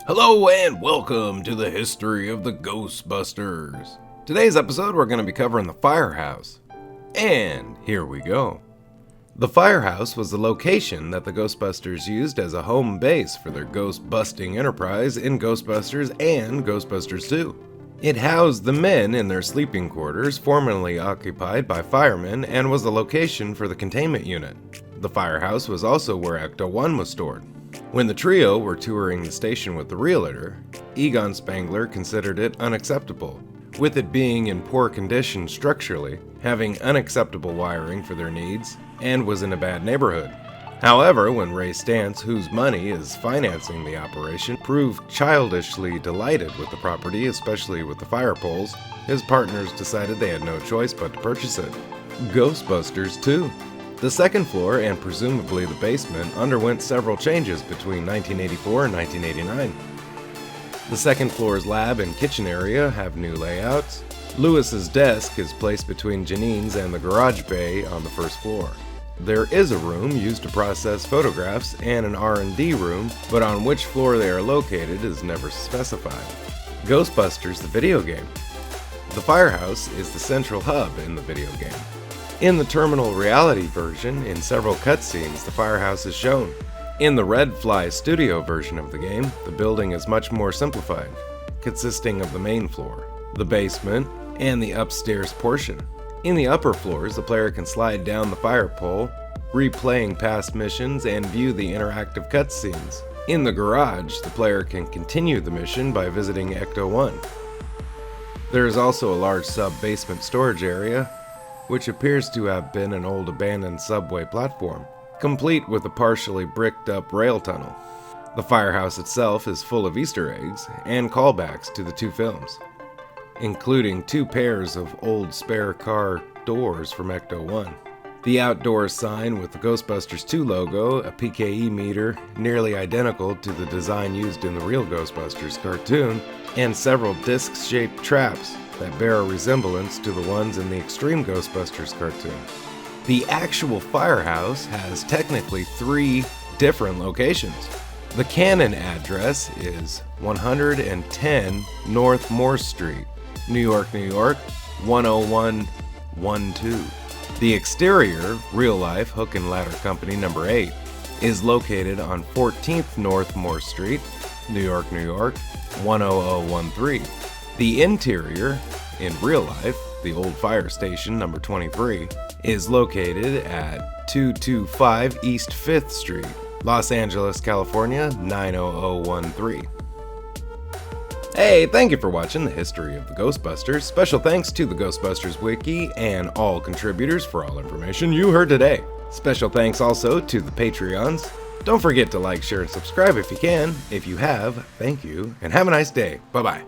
Hello and welcome to the history of the Ghostbusters. Today's episode we're going to be covering the Firehouse. And here we go. The Firehouse was the location that the Ghostbusters used as a home base for their ghost-busting enterprise in Ghostbusters and Ghostbusters II. It housed the men in their sleeping quarters formerly occupied by firemen and was the location for the Containment Unit. The Firehouse was also where Ecto-1 was stored. When the trio were touring the station with the realtor, Egon Spangler considered it unacceptable, with it being in poor condition structurally, having unacceptable wiring for their needs, and was in a bad neighborhood. However, when Ray Stantz, whose money is financing the operation, proved childishly delighted with the property, especially with the fire poles, his partners decided they had no choice but to purchase it. Ghostbusters II. The second floor, and presumably the basement, underwent several changes between 1984 and 1989. The second floor's lab and kitchen area have new layouts. Lewis's desk is placed between Janine's and the garage bay on the first floor. There is a room used to process photographs and an R&D room, but on which floor they are located is never specified. Ghostbusters, the video game. The Firehouse is the central hub in the video game. In the terminal reality version, in several cutscenes, the Firehouse is shown. In the Red Fly Studio version of the game, the building is much more simplified, consisting of the main floor, the basement, and the upstairs portion. In the upper floors, the player can slide down the fire pole, replaying past missions, and view the interactive cutscenes. In the garage, the player can continue the mission by visiting Ecto-1. There is also a large sub-basement storage area, which appears to have been an old abandoned subway platform, complete with a partially bricked up rail tunnel. The Firehouse itself is full of Easter eggs and callbacks to the two films, including two pairs of old spare car doors from Ecto-1. The outdoor sign with the Ghostbusters 2 logo, a PKE meter nearly identical to the design used in the real Ghostbusters cartoon, and several disc-shaped traps that bear a resemblance to the ones in the Extreme Ghostbusters cartoon. The actual Firehouse has technically 3 different locations. The canon address is 110 North Morse Street, New York, New York, 10112. The exterior, Real Life Hook and Ladder Company number 8, is located on 14th North Morse Street, New York, New York, 10013. The interior, in Real Life, the old fire station number 23, is located at 225 East 5th Street, Los Angeles, California, 90013. Hey, thank you for watching the history of the Ghostbusters. Special thanks to the Ghostbusters Wiki and all contributors for all information you heard today. Special thanks also to the Patreons. Don't forget to like, share, and subscribe if you can. If you have, thank you, and have a nice day. Bye-bye.